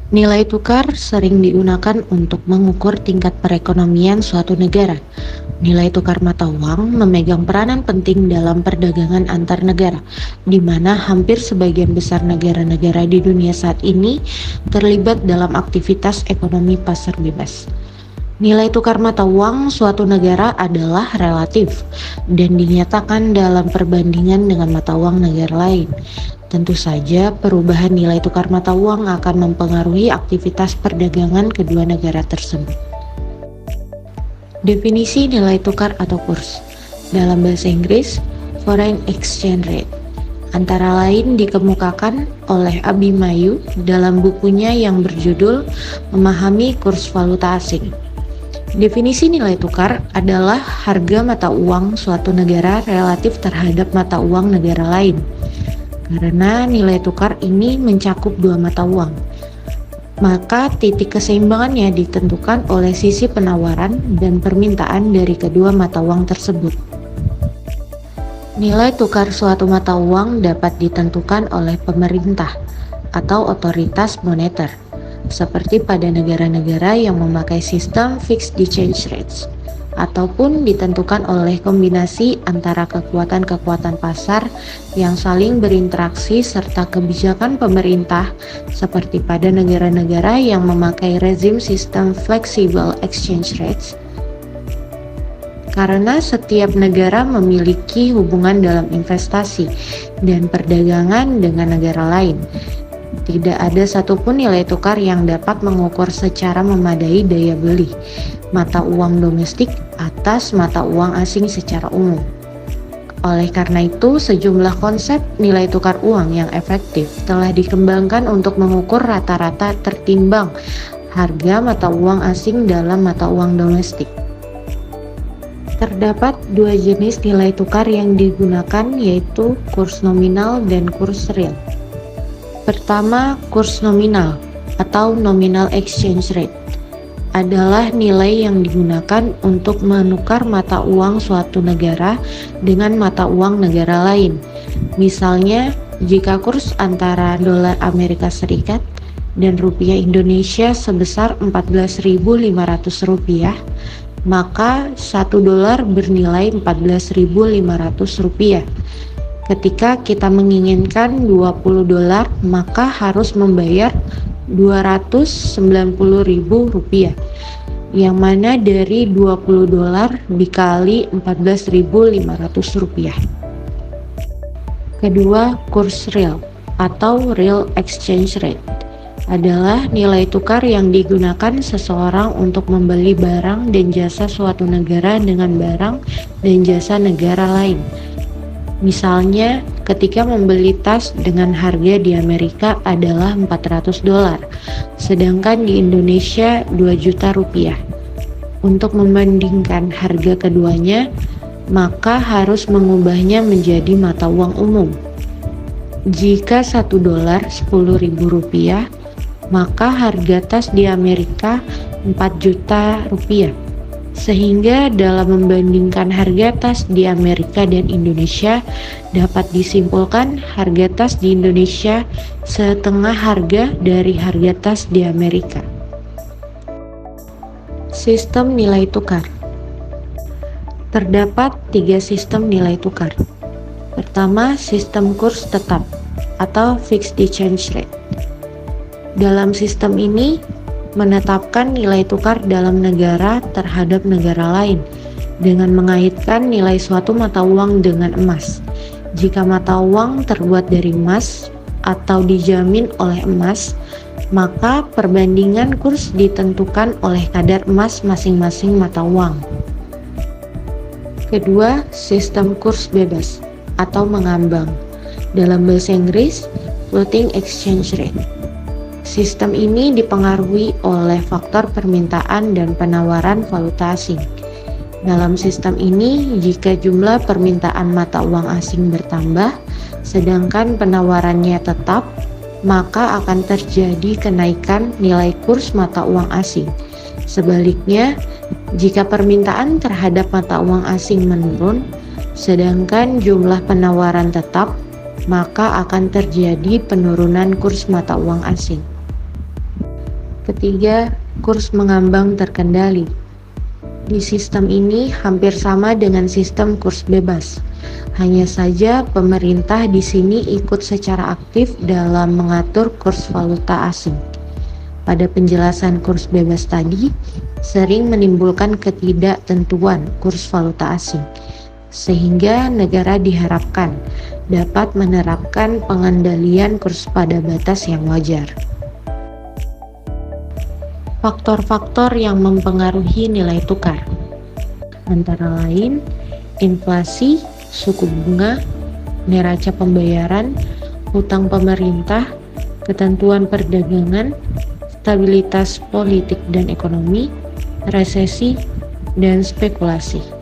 Nilai tukar sering digunakan untuk mengukur tingkat perekonomian suatu negara. Nilai tukar mata uang memegang peranan penting dalam perdagangan antar negara, di mana hampir sebagian besar negara-negara di dunia saat ini terlibat dalam aktivitas ekonomi pasar bebas. Nilai tukar mata uang suatu negara adalah relatif dan dinyatakan dalam perbandingan dengan mata uang negara lain. Tentu saja, perubahan nilai tukar mata uang akan mempengaruhi aktivitas perdagangan kedua negara tersebut. Definisi nilai tukar atau kurs dalam bahasa Inggris, foreign exchange rate, antara lain dikemukakan oleh Abimanyu dalam bukunya yang berjudul Memahami Kurs Valuta Asing. Definisi nilai tukar adalah harga mata uang suatu negara relatif terhadap mata uang negara lain. Karena nilai tukar ini mencakup dua mata uang, maka titik keseimbangannya ditentukan oleh sisi penawaran dan permintaan dari kedua mata uang tersebut. Nilai tukar suatu mata uang dapat ditentukan oleh pemerintah atau otoritas moneter, seperti pada negara-negara yang memakai sistem fixed exchange rates, ataupun ditentukan oleh kombinasi antara kekuatan-kekuatan pasar yang saling berinteraksi serta kebijakan pemerintah, seperti pada negara-negara yang memakai rezim sistem flexible exchange rates. Karena setiap negara memiliki hubungan dalam investasi dan perdagangan dengan negara lain, tidak ada satupun nilai tukar yang dapat mengukur secara memadai daya beli mata uang domestik atas mata uang asing secara umum. Oleh karena itu, sejumlah konsep nilai tukar uang yang efektif telah dikembangkan untuk mengukur rata-rata tertimbang harga mata uang asing dalam mata uang domestik. Terdapat dua jenis nilai tukar yang digunakan, yaitu kurs nominal dan kurs real. Pertama, kurs nominal atau nominal exchange rate adalah nilai yang digunakan untuk menukar mata uang suatu negara dengan mata uang negara lain. Misalnya, jika kurs antara dolar Amerika Serikat dan rupiah Indonesia sebesar 14.500 rupiah, maka 1 dolar bernilai 14.500 rupiah. Ketika kita menginginkan 20 dolar, maka harus membayar 290.000 rupiah, yang mana dari 20 dolar dikali 14.500 rupiah. Kedua, kurs real atau real exchange rate adalah nilai tukar yang digunakan seseorang untuk membeli barang dan jasa suatu negara dengan barang dan jasa negara lain. Misalnya, ketika membeli tas dengan harga di Amerika adalah 400 dolar, sedangkan di Indonesia 2 juta rupiah. Untuk membandingkan harga keduanya, maka harus mengubahnya menjadi mata uang umum. Jika 1 dolar 10.000 rupiah, maka harga tas di Amerika 4 juta rupiah. Sehingga dalam membandingkan harga tas di Amerika dan Indonesia, dapat disimpulkan harga tas di Indonesia setengah harga dari harga tas di Amerika. Sistem nilai tukar. Terdapat 3 sistem nilai tukar. Pertama, sistem kurs tetap atau fixed exchange rate. Dalam sistem ini, menetapkan nilai tukar dalam negara terhadap negara lain dengan mengaitkan nilai suatu mata uang dengan emas. Jika mata uang terbuat dari emas atau dijamin oleh emas, maka perbandingan kurs ditentukan oleh kadar emas masing-masing mata uang. Kedua, sistem kurs bebas atau mengambang. Dalam bahasa Inggris, floating exchange rate. Sistem ini dipengaruhi oleh faktor permintaan dan penawaran valuta asing. Dalam sistem ini, jika jumlah permintaan mata uang asing bertambah, sedangkan penawarannya tetap, maka akan terjadi kenaikan nilai kurs mata uang asing. Sebaliknya, jika permintaan terhadap mata uang asing menurun, sedangkan jumlah penawaran tetap, maka akan terjadi penurunan kurs mata uang asing. Ketiga, kurs mengambang terkendali. Di sistem ini hampir sama dengan sistem kurs bebas. Hanya saja pemerintah di sini ikut secara aktif dalam mengatur kurs valuta asing. Pada penjelasan kurs bebas tadi, sering menimbulkan ketidaktentuan kurs valuta asing, sehingga negara diharapkan dapat menerapkan pengendalian kurs pada batas yang wajar. Faktor-faktor yang mempengaruhi nilai tukar antara lain inflasi, suku bunga, neraca pembayaran, hutang pemerintah, ketentuan perdagangan, stabilitas politik dan ekonomi, resesi, dan spekulasi.